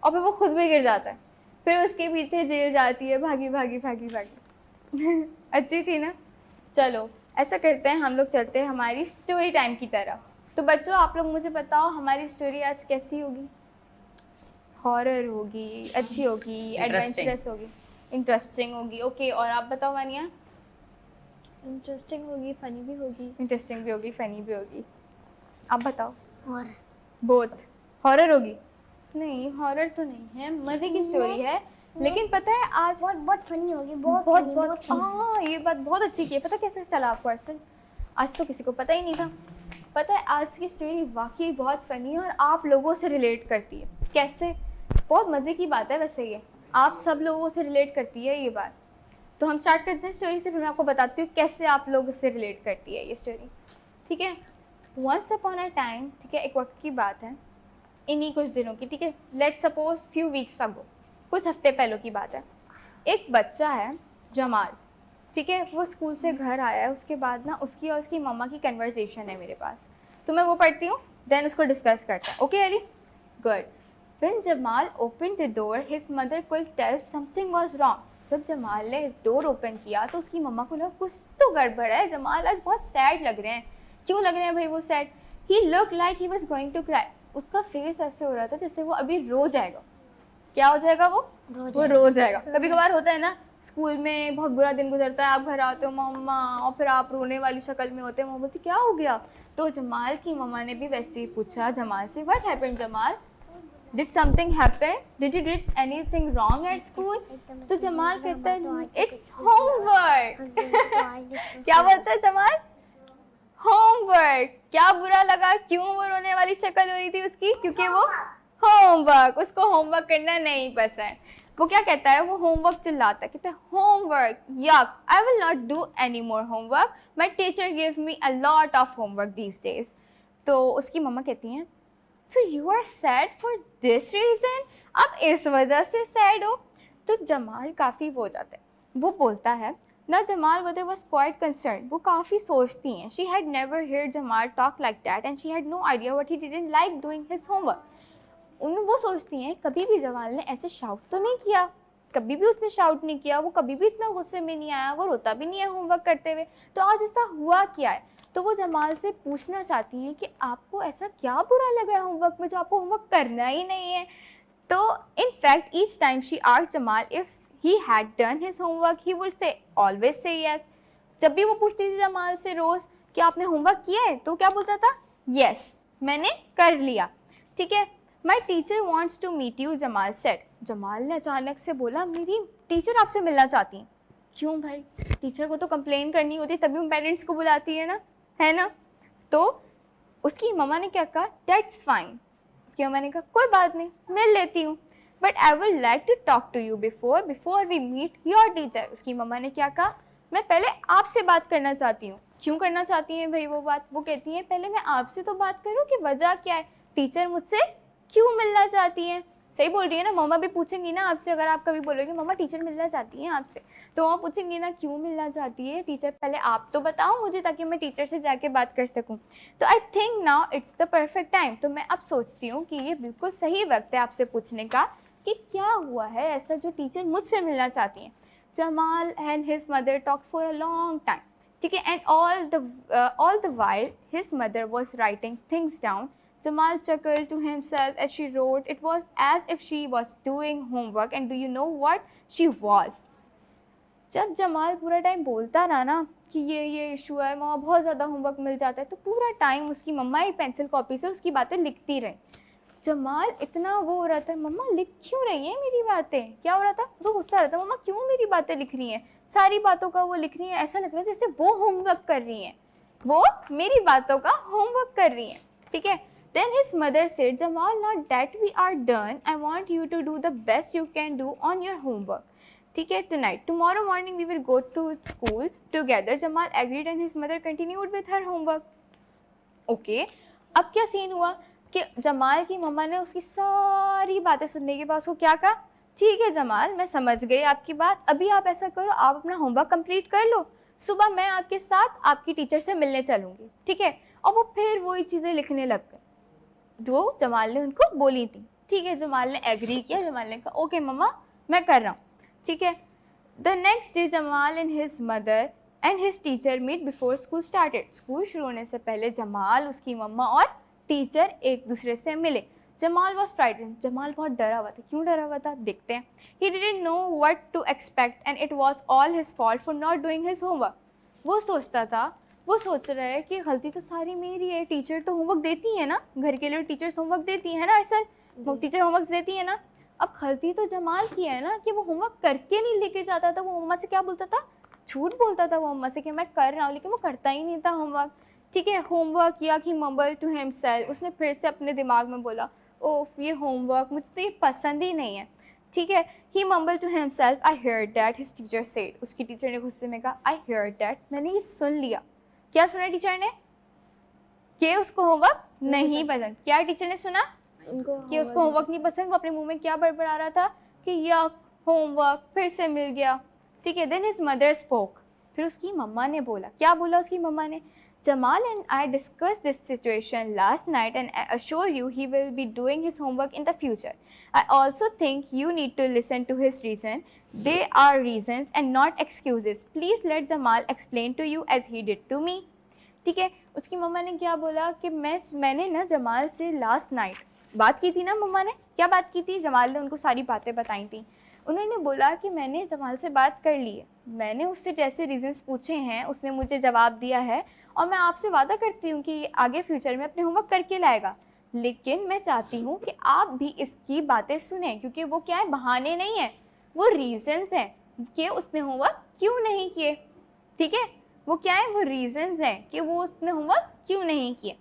और फिर वो खुद भी गिर जाता है। फिर उसके पीछे जिल जाती है, भागी भागी भागी भागी। अच्छी थी ना? चलो ऐसा करते हैं, हम लोग चलते हैं हमारी स्टोरी टाइम की तरफ। तो बच्चों, आप लोग मुझे बताओ हमारी स्टोरी आज कैसी होगी? हॉरर होगी, अच्छी होगी, एडवेंचरस होगी, इंटरेस्टिंग होगी। ओके, और आप बताओ वानिया? इंटरेस्टिंग होगी, फनी भी होगी। इंटरेस्टिंग भी होगी, फनी भी होगी। आप बताओ। और बोथ। हॉरर होगी? नहीं, हॉरर तो नहीं है, मज़े की स्टोरी है। लेकिन पता है आज बहुत फनी होगी, बहुत हाँ, ये बात बहुत अच्छी की है। पता कैसे चला आपको अरसल? आज तो किसी को पता ही नहीं था। पता है आज की स्टोरी वाकई बहुत फ़नी है और आप लोगों से रिलेट करती है। कैसे? बहुत मज़े की बात है वैसे ये, आप सब लोगों से रिलेट करती है ये बात। तो हम स्टार्ट करते हैं स्टोरी से, फिर मैं आपको बताती हूँ कैसे आप लोगों से रिलेट करती है ये स्टोरी, ठीक है? वंस अपॉन अ टाइम, ठीक है, एक वक्त की बात है, इन्हीं कुछ दिनों की, ठीक है? Let's suppose few weeks ago, कुछ हफ्ते पहले की बात है। एक बच्चा है जमाल, ठीक है? वो स्कूल से घर आया है, उसके बाद ना उसकी और उसकी मम्मा की कन्वर्सेशन है मेरे पास, तो मैं वो पढ़ती हूँ, देन उसको डिस्कस करते हैं। Okay Ali, good. When Jamal opened the door, his mother could tell something was wrong. जब जमाल ने डोर ओपन किया तो उसकी मम्मा को लगा कुछ तो गड़बड़ है, जमाल आज बहुत सैड लग रहे हैं। क्यों लग रहे हैं भाई वो sad? He looked like he was going to cry. उसका फेस ऐसे हो रहा था जैसे वो अभी रो जाएगा। क्या हो जाएगा वो रो जाएगा। कभी कभार होता है ना, स्कूल में बहुत बुरा दिन गुजरता है, आप घर आते हो मम्मा, और फिर आप रोने वाली शक्ल में होते हैं, मम्मा बोलती क्या हो गया? तो जमाल की मम्मा ने भी वैसे ही पूछा जमाल से, what happened Jamal? Did something happen? Did you did anything wrong at school? तो जमाल कहता है it's homework. क्या बोलता है जमाल? Homework. क्या बुरा लगा? क्यों वो रोने वाली शक्ल हो रही थी उसकी? क्योंकि वो होमवर्क, उसको होमवर्क करना नहीं पसंद। वो क्या कहता है? वो होमवर्क चिल्लाता है, कहता है homework, yuck, I will not do any more homework. My teacher gave me a lot of homework these days. तो उसकी मम्मा कहती हैं so you are sad for this reason, आप इस वजह से सैड हो। तो जमाल काफ़ी वो हो जाता है, वो बोलता है ना Jamal mother was quite concerned, वो काफ़ी सोचती हैं। She had never heard Jamal talk like that and she had no idea what he didn't like doing his homework. वो सोचती हैं कभी भी जमाल ने ऐसे शाउट तो नहीं किया, कभी भी उसने शाउट नहीं किया, वो कभी भी इतना गुस्से में नहीं आया, वो रोता भी नहीं है होमवर्क करते हुए, तो आज ऐसा हुआ क्या है। तो वो जमाल से पूछना चाहती हैं कि आपको ऐसा क्या बुरा लगा है होमवर्क में जो आपको होमवर्क करना ही नहीं है। तो in fact each time she asked Jamal if he had done his homework he would say always say yes। जब भी वो पूछती थी जमाल से रोज़ कि आपने होमवर्क किया है, तो क्या बोलता था, yes मैंने कर लिया। ठीक है, my teacher wants to meet you Jamal said। Jamal ने अचानक से बोला मेरी टीचर आपसे मिलना चाहती हैं। क्यों भाई, टीचर को तो कंप्लेन करनी होती है तभी हम पेरेंट्स को बुलाती है ना, है ना। तो उसकी मम्मा ने क्या कहा, दैट्स फाइन। उसकी मम्मा ने कहा कोई बात नहीं, मिल लेती हूँ, but I would like to talk to you before we meet your teacher. उसकी मम्मा ने क्या कहा, मैं पहले आपसे बात करना चाहती हूँ। क्यों करना चाहती हैं भाई वो बात, वो कहती हैं पहले मैं आपसे तो बात करूँ कि वजह क्या है, टीचर मुझसे क्यों मिलना चाहती हैं। सही बोल रही है ना, मम्मा भी पूछेंगी ना आपसे, अगर आप कभी बोलोगे मम्मा टीचर मिलना चाहती हैं आपसे, तो वहाँ पूछेंगी ना क्यों मिलना चाहती है टीचर, पहले आप तो बताओ मुझे ताकि मैं टीचर से जाके बात कर सकूँ। तो I think now it's the perfect time. तो मैं अब सोचती हूँ कि ये बिल्कुल सही वक्त है आपसे पूछने का कि क्या हुआ है ऐसा जो टीचर मुझसे मिलना चाहती हैं। Jamal and his mother talk for a long time. ठीक है, and all the while his mother was writing things down. Jamal chuckled to himself as she wrote. It was as if she was doing homework, and do you know what she was? जब जमाल पूरा time बोलता रहा ना कि ये issue है, मम्मा बहुत ज़्यादा होमवर्क मिल जाता है, तो पूरा टाइम उसकी मम्मा ही पेंसिल कॉपी से उसकी बातें लिखती रही। जमाल इतना वो हो रहा था, मम्मा लिख क्यों रही है मेरी बातें, क्या हो रहा था, वो गुस्सा आ रहा था, मम्मा क्यों मेरी बातें लिख रही हैं, सारी बातों का वो लिख रही हैं, ऐसा लग रहा है जैसे वो होमवर्क कर रही हैं, वो मेरी बातों का होमवर्क कर रही हैं। ठीक है, then his mother said, Jamal, now that we are done, I want you to do the best you can do on your homework. ठीक है, tonight, tomorrow morning we will go to school together. Jamal agreed and his mother continued with her homework. Okay, अब क्या scene हुआ कि जमाल की मम्मा ने उसकी सारी बातें सुनने के बाद उसको क्या कहा, ठीक है जमाल मैं समझ गई आपकी बात, अभी आप ऐसा करो, आप अपना होमवर्क कंप्लीट कर लो, सुबह मैं आपके साथ आपकी टीचर से मिलने चलूँगी। ठीक है, और वो फिर वही चीज़ें लिखने लग गए जो जमाल ने उनको बोली थी। ठीक है, जमाल ने एग्री किया, जमाल ने कहा ओके मम्मा मैं कर रहा हूँ। ठीक है, the next day Jamal and his mother and his teacher meet before school started. School शुरू होने से पहले जमाल, उसकी मम्मा और टीचर एक दूसरे से मिले। जमाल वॉज फ्राइटेंड, जमाल बहुत डरा हुआ था। क्यों डरा हुआ था देखते हैं। He didn't know what to expect and it was all his fault for not doing his homework. वो सोचता था, वो सोच रहा है कि गलती तो सारी मेरी है, टीचर तो होमवर्क देती है ना, घर के लिए टीचर्स होमवर्क देती है ना, ऐसा टीचर होमवर्क देती है ना, अब गलती तो जमाल की है ना कि वो होमवर्क करके नहीं लेके जाता था। वो मम्मा से क्या बोलता था, झूठ बोलता था वो मम्मा से कि मैं कर रहा हूँ, लेकिन वो करता ही नहीं था होमवर्क। ठीक है, होमवर्क किया कि मम्बल टू हिमसेल्फ, उसने फिर से अपने दिमाग में बोला ओह ये होमवर्क मुझे तो ये पसंद ही नहीं है। ठीक है, he mumble to himself I hear that his teacher said. उसकी टीचर ने गुस्से में कहा आई हियर दैट, मैंने ये सुन लिया। क्या सुना टीचर ने, कि उसको होमवर्क नहीं पसंद। क्या टीचर ने सुना, कि उसको होमवर्क नहीं पसंद। वो अपने मुंह में क्या बड़बड़ा रहा था कि यक होमवर्क फिर से मिल गया। ठीक है, देन हिज मदर स्पोक, फिर उसकी मम्मा ने बोला। क्या बोला उसकी मम्मा ने, Jamal and I discussed this situation last night and I assure you he will be doing his homework in the future. I also think you need to listen to his reason. They are reasons and not excuses. Please let Jamal explain to you as he did to me. ठीक है, उसकी मम्मा ने क्या बोला कि मैंने ना जमाल से लास्ट नाइट बात की थी ना। मम्मा ने क्या बात की थी, जमाल ने उनको सारी बातें बताई थी। उन्होंने बोला कि मैंने जमाल से बात कर ली है, मैंने उससे जैसे रीजंस पूछे हैं उसने मुझे जवाब दिया है, और मैं आपसे वादा करती हूँ कि आगे फ्यूचर में अपने होमवर्क करके लाएगा। लेकिन मैं चाहती हूँ कि आप भी इसकी बातें सुने, क्योंकि वो क्या है, बहाने नहीं है, वो रीजंस हैं कि उसने होमवर्क क्यों नहीं किए। ठीक है, वो क्या है, वो रीजंस हैं कि वो उसने होमवर्क क्यों नहीं किए।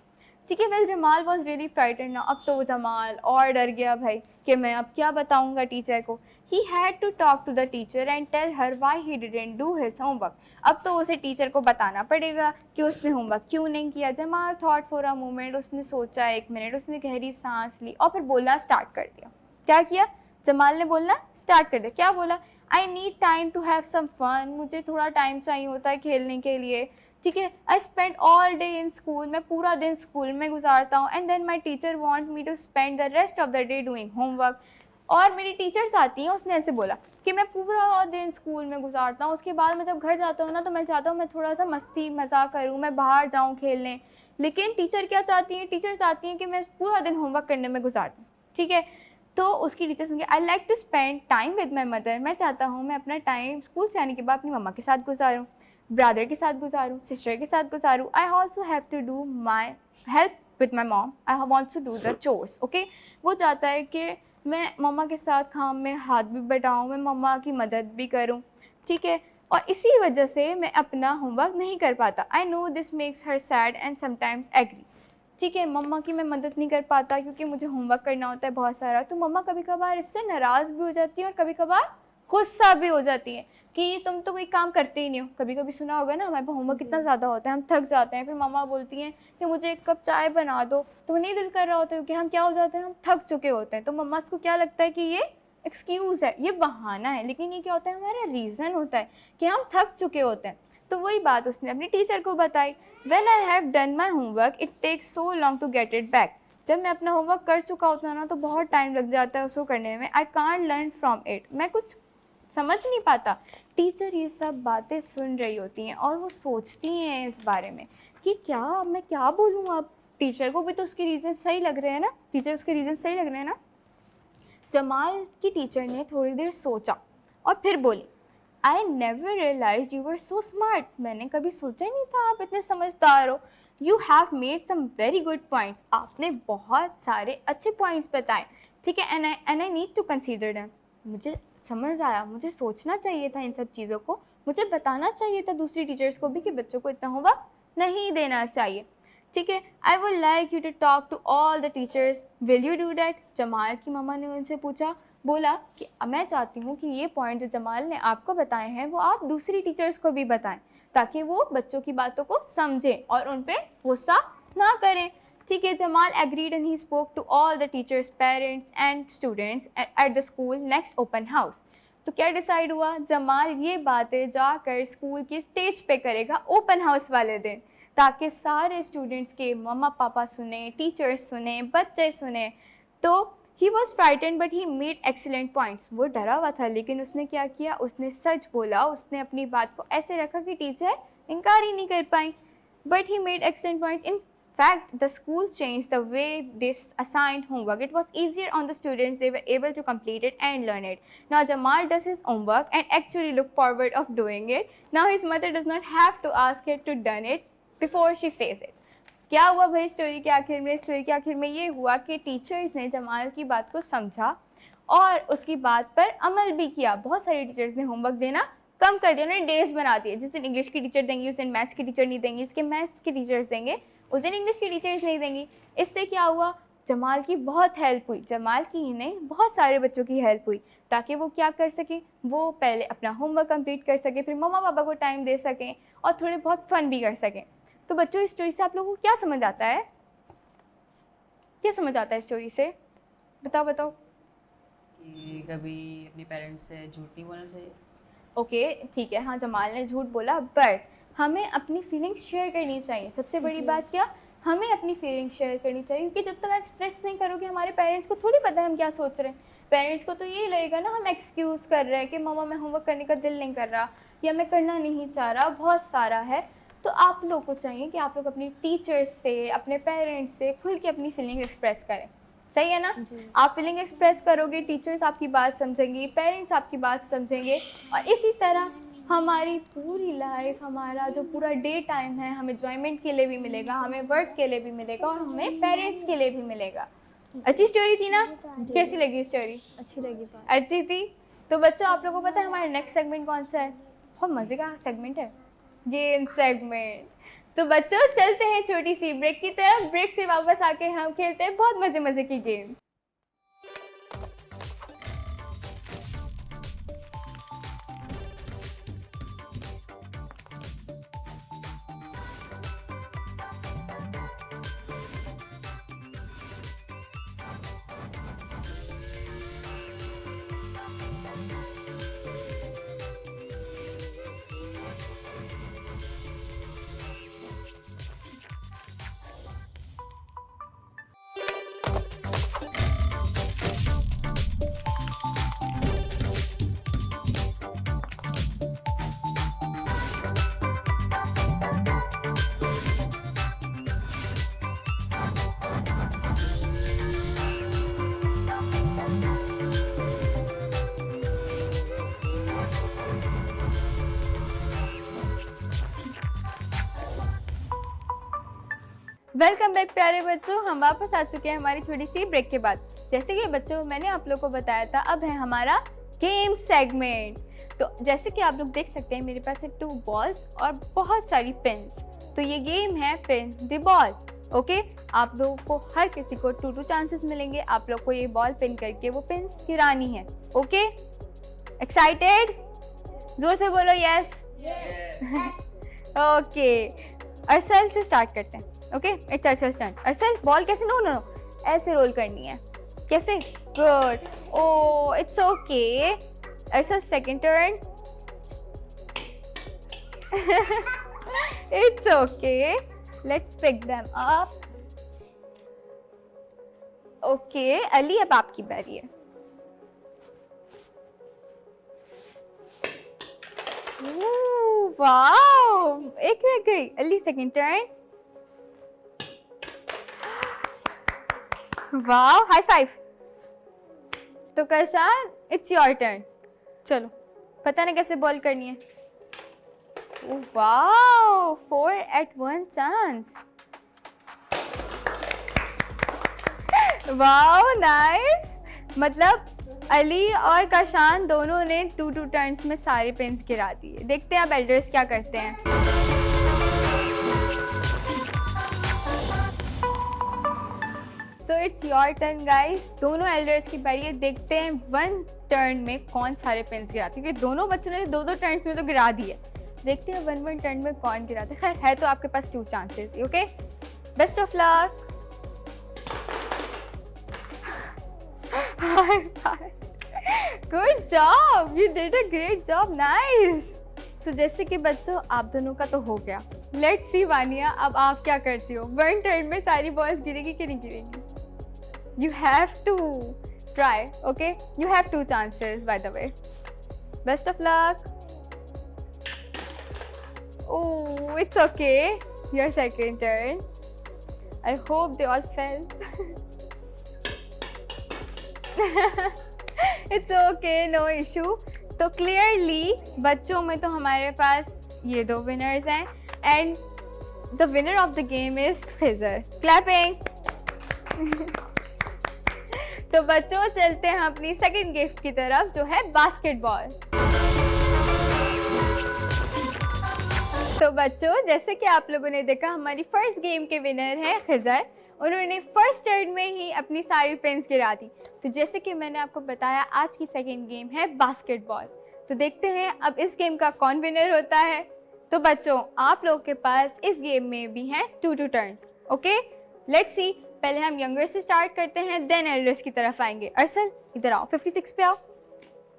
ठीक है। Well Jamal was really frightened ना, अब तो वो जमाल और डर गया भाई कि मैं अब क्या बताऊंगा टीचर को। He had to talk to the teacher and tell her why he didn't do his homework. अब तो उसे टीचर को बताना पड़ेगा कि उसने होमवर्क क्यों नहीं किया। Jamal thought for a moment, उसने सोचा 1 मिनट, उसने गहरी सांस ली और फिर बोलना स्टार्ट कर दिया। क्या किया जमाल ने? बोलना स्टार्ट कर दिया। क्या बोला? I need time to have some fun, मुझे थोड़ा टाइम चाहिए होता है खेलने के लिए। ठीक है। I spend all day in school, मैं पूरा दिन स्कूल में गुजारता हूँ। And then my teacher want me to spend the rest of the day doing homework. और मेरी टीचर्स आती हैं, उसने ऐसे बोला कि मैं पूरा दिन स्कूल में गुजारता हूँ, उसके बाद मैं जब घर जाता हूँ ना तो मैं चाहता हूँ मैं थोड़ा सा मस्ती मजाक करूँ, मैं बाहर जाऊँ खेलने। लेकिन टीचर क्या चाहती हैं? टीचर चाहती हैं कि मैं पूरा दिन होमवर्क करने में गुजार दूँ। ठीक है। तो उसकी टीचर सुन के, I like to spend time with my mother, मैं चाहता हूँ मैं अपना टाइम स्कूल से आने के बाद अपनी मम्मा के साथ गुजारूँ, ब्रदर के साथ गुजारूँ, सिस्टर के साथ गुजारूँ। I also have to do my help with my mom, I wants to do the chores. Okay. वो चाहता है कि मैं मम्मा के साथ काम में हाथ भी बटाऊँ, मैं मम्मा की मदद भी करूँ। ठीक है। और इसी वजह से मैं अपना होमवर्क नहीं कर पाता। I know this makes her sad and sometimes agree. ठीक है। मम्मा की मैं मदद नहीं कर पाता क्योंकि मुझे होमवर्क करना होता है बहुत सारा। तो मम्मा कभी कभार इससे नाराज़ भी हो जाती है और कभी कभार गुस्सा भी हो जाती है कि तुम तो कोई काम करते ही नहीं हो। कभी कभी सुना होगा ना, हमारे पास होमवर्क कितना ज़्यादा होता है, हम थक जाते हैं, फिर मम्मा बोलती हैं कि मुझे 1 कप चाय बना दो, तो नहीं दिल कर रहा होता क्योंकि हम क्या हो जाते हैं, हम थक चुके होते हैं। तो मम्मा को क्या लगता है कि ये एक्सक्यूज़ है, ये बहाना है, लेकिन ये क्या होता है, हमारा रीज़न होता है कि हम थक चुके होते हैं। तो वही बात उसने अपनी टीचर को बताई। When I have done my homework it takes so long to get it back. जब मैं अपना होमवर्क कर चुका होता है ना तो बहुत टाइम लग जाता है उसको करने में। I can't learn from it, मैं कुछ समझ नहीं पाता। टीचर ये सब बातें सुन रही होती हैं और वो सोचती हैं इस बारे में कि क्या मैं क्या बोलूँ अब। टीचर को भी तो उसके रीज़न सही लग रहे हैं ना, टीचर उसके रीज़न सही लग रहे हैं ना। जमाल की टीचर ने थोड़ी देर सोचा और फिर बोली, I never realise you were so smart, मैंने कभी सोचा ही नहीं था आप इतने समझदार हो। You have made some very good points, आपने बहुत सारे अच्छे पॉइंट्स बताए। ठीक है। And I need to consider them, मुझे समझ आया, मुझे सोचना चाहिए था इन सब चीज़ों को, मुझे बताना चाहिए था दूसरी टीचर्स को भी कि बच्चों को इतना होमवर्क नहीं देना चाहिए। ठीक है। I would like you to talk to all the teachers, will you do that. Jamal की मम्मा ने उनसे पूछा, बोला कि मैं चाहती हूँ कि ये पॉइंट जो जमाल ने आपको बताए हैं वो आप दूसरी टीचर्स को भी बताएं ताकि वो बच्चों की बातों को समझें और उन पर गुस्सा ना करें। ठीक है। Jamal agreed and he spoke to all the teachers, parents and students at the school next open house. तो क्या डिसाइड हुआ? जमाल ये बातें जाकर स्कूल की स्टेज पे करेगा ओपन हाउस वाले दिन, ताकि सारे स्टूडेंट्स के मम्मा पापा सुने, टीचर्स सुने, बच्चे सुने। तो he was frightened but he made excellent points. वो डरा हुआ था लेकिन उसने क्या किया, उसने सच बोला, उसने अपनी बात को ऐसे रखा कि टीचर इनकार ही नहीं कर पाई। But he made excellent points. In fact, the school changed the way they assigned homework. It was easier on the students, they were able to complete it and learn it. Now Jamal does his homework and actually look forward of doing it. Now his mother does not have to ask him to done it before she says it. क्या हुआ भाई story के आखिर में? Story के आखिर में ये हुआ कि टीचर्स ने जमाल की बात को समझा और उसकी बात पर अमल भी किया। बहुत सारे टीचर्स ने होमवर्क देना कम कर दिया, उन्होंने डेज बना दिए। जिस दिन इंग्लिश की टीचर देंगी उस दिन मैथ्स की टीचर नहीं देंगी, इसके मैथ्स की टीचर्स देंगे उस दिन इंग्लिश की टीचर्स नहीं देंगी। इससे क्या हुआ, जमाल की बहुत हेल्प हुई। जमाल की ही नहीं, बहुत सारे बच्चों की हेल्प हुई ताकि वो क्या कर सकें, वो पहले अपना होमवर्क कंप्लीट कर सकें, फिर मम्मा पापा को टाइम दे सकें और थोड़े बहुत फन भी कर सकें। तो बच्चों इस स्टोरी से आप लोगों को क्या समझ आता है? क्या समझ आता है स्टोरी से? बताओ बताओ। कि कभी अपने पेरेंट्स से झूठ नहीं बोलना चाहिए। ओके ठीक है। हाँ जमाल ने झूठ बोला बट हमें अपनी फीलिंग्स शेयर करनी चाहिए। सबसे बड़ी बात क्या, हमें अपनी फीलिंग्स शेयर करनी चाहिए क्योंकि जब तक एक्सप्रेस नहीं करोगे हमारे पेरेंट्स को थोड़ी पता है हम क्या सोच रहे हैं। पेरेंट्स को तो ये लगेगा ना हम एक्सक्यूज़ कर रहे हैं कि मम्मा मैं होमवर्क करने का दिल नहीं कर रहा या मैं करना नहीं चाह रहा, बहुत सारा है। तो आप लोग को चाहिए कि आप लोग अपनी टीचर्स से, अपने पेरेंट्स से खुल के अपनी फीलिंग एक्सप्रेस करें। सही है ना? आप फीलिंग एक्सप्रेस करोगे, टीचर्स आपकी बात समझेंगी, पेरेंट्स आपकी बात समझेंगे और इसी तरह हमारी पूरी लाइफ, हमारा जो पूरा डे टाइम है, हमें एंजॉयमेंट के लिए भी मिलेगा, हमें वर्क के लिए भी मिलेगा और हमें पेरेंट्स के लिए भी मिलेगा। अच्छी स्टोरी थी ना? कैसी लगी स्टोरी? अच्छी लगी बात। अच्छी थी। तो बच्चों आप लोगों को पता है हमारा नेक्स्ट सेगमेंट कौन सा है? बहुत मज़े का सेगमेंट है, गेम सेगमेंट। तो बच्चों चलते हैं छोटी सी ब्रेक की तरफ। ब्रेक से वापस आके हम खेलते हैं बहुत मजे मजे की गेम। वेलकम बैक प्यारे बच्चों, हम वापस आ चुके हैं हमारी छोटी सी ब्रेक के बाद। जैसे कि बच्चों मैंने आप लोगों को बताया था, अब है हमारा गेम सेगमेंट। तो जैसे कि आप लोग देख सकते हैं मेरे पास है 2 बॉल्स और बहुत सारी पेन्स। तो ये गेम है पिन द बॉल। ओके, आप लोगों को हर किसी को 2 चांसेस मिलेंगे। आप लोग को ये बॉल पिन करके वो पिन्स गिरानी है। Okay, excited? जोर से बोलो यस। ओके, अरसल से स्टार्ट करते हैं। Okay, it's Arsal turn. Arsal, ball कैसे? नो नो नो, ऐसे रोल करनी है। कैसे? Good. Oh it's okay. Arsal second turn. It's okay, let's pick them up. Okay Ali, अब आपकी बारी है। वाओ, एक रह गई। Ali second turn. Wow, high five. तो कशान, इट्स योर टर्न। चलो, पता नहीं कैसे बॉल करनी है। Wow, 4 at 1 chance. Wow nice. मतलब अली और कशान दोनों ने 2 टर्न्स में सारे पिन्स गिरा दिए। देखते हैं अब एल्डर्स क्या करते हैं। So it's your turn guys. दोनों एल्डर्स की बारी है। देखते हैं 1 टर्न में कौन सारे पिन्स गिराते हैं, क्योंकि दोनों बच्चों ने 2 टर्न्स में तो गिरा दिए। देखते हैं 1 टर्न में कौन गिराते हैं। खैर है तो आपके पास 2 chances. Okay, best of luck. Good job, you did a great job, nice. तो जैसे कि बच्चों आप दोनों का तो हो गया। लेट्स सी वानिया, अब आप क्या करती हो? 1 टर्न में सारी बॉल्स गिरेगी कि नहीं गिरेगी? You have to try, okay? You have 2 chances, by the way. Best of luck. Oh, it's okay. Your second turn. I hope they all fell. It's okay, no issue. तो clearly बच्चों में तो हमारे पास ये 2 winners हैं, and the winner of the game is Khizr. Clapping. तो बच्चों चलते हैं अपनी सेकंड गिफ्ट की तरफ, जो है बास्केटबॉल। तो बच्चों जैसे कि आप लोगों ने देखा, हमारी फर्स्ट गेम के विनर हैं खिज़र। उन्होंने फर्स्ट टर्न में ही अपनी सारी पेन्स गिरा दी। तो जैसे कि मैंने आपको बताया, आज की सेकंड गेम है बास्केटबॉल। तो देखते हैं अब इस गेम का कौन विनर होता है। तो बच्चों आप लोगों के पास इस गेम में भी हैं 2 टर्न्स। Okay, let's see. पहले हम यंगर से स्टार्ट करते हैं, देन एल्डर्स की तरफ आएंगे। अरसल इधर आओ, 56 पे आओ।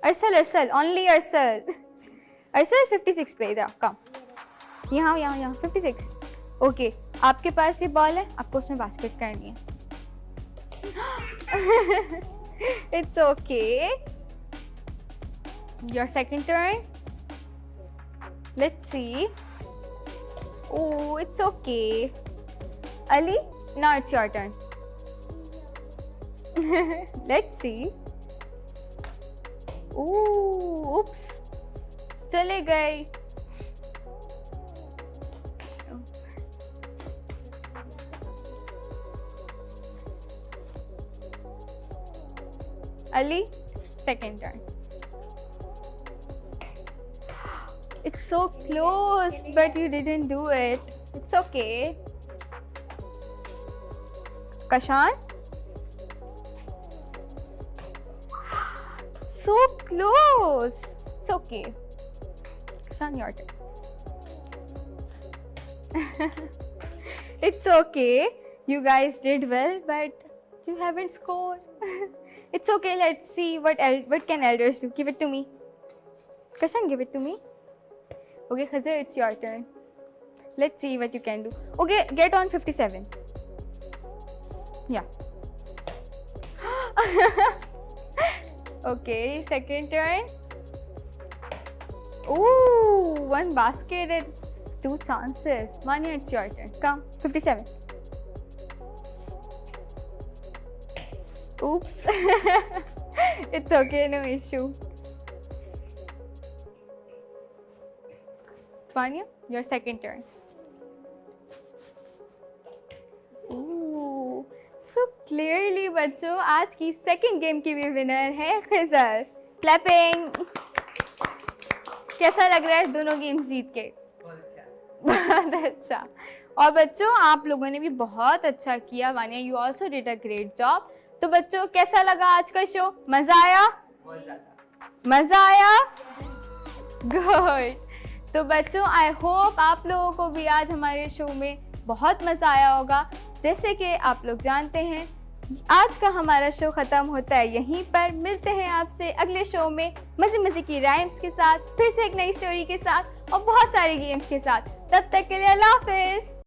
अरसल, अरसल, ओनली अरसल। अरसल 56 पे इधर आओ, कम। यहाँ यहाँ 56। ओके, आपके पास ये बॉल है, आपको उसमें बास्केट करनी है। It's okay, your second turn. Let's see. Oh it's okay. Ali, now it's your turn. Let's see. Ooh, oops. चले गए। Ali, second turn. It's so close, but you didn't do it. It's okay. Kashan? So close. It's okay. Kashan, your turn. It's okay. You guys did well, but you haven't scored. It's okay. Let's see what can elders do. Give it to me. Kashan, give it to me. Okay, Khazir, it's your turn. Let's see what you can do. Okay, get on 57. Yeah. Okay, second turn. Ooh, one basket and 2 chances. Vanya, it's your turn. Come, 57. Oops. It's okay, no issue. Vanya, your second turn. Ooh, so clearly बच्चों आज की second game की भी winner है Khizr. Clapping. कैसा लग रहा है दोनों गेम्स जीत के? बहुत अच्छा. और बच्चों आप लोगों ने भी बहुत अच्छा किया. Vaniya, you also did a great job. तो बच्चों कैसा लगा आज का शो? मजा आया? मजा आया? गुड. तो बच्चों आई होप आप लोगों को भी आज हमारे शो में बहुत मज़ा आया होगा. जैसे कि आप लोग जानते हैं आज का हमारा शो ख़त्म होता है यहीं पर. मिलते हैं आपसे अगले शो में मज़े मज़े की राइम्स के साथ, फिर से एक नई स्टोरी के साथ और बहुत सारी गेम्स के साथ. तब तक के लिए अल्लाह हाफ़िज़.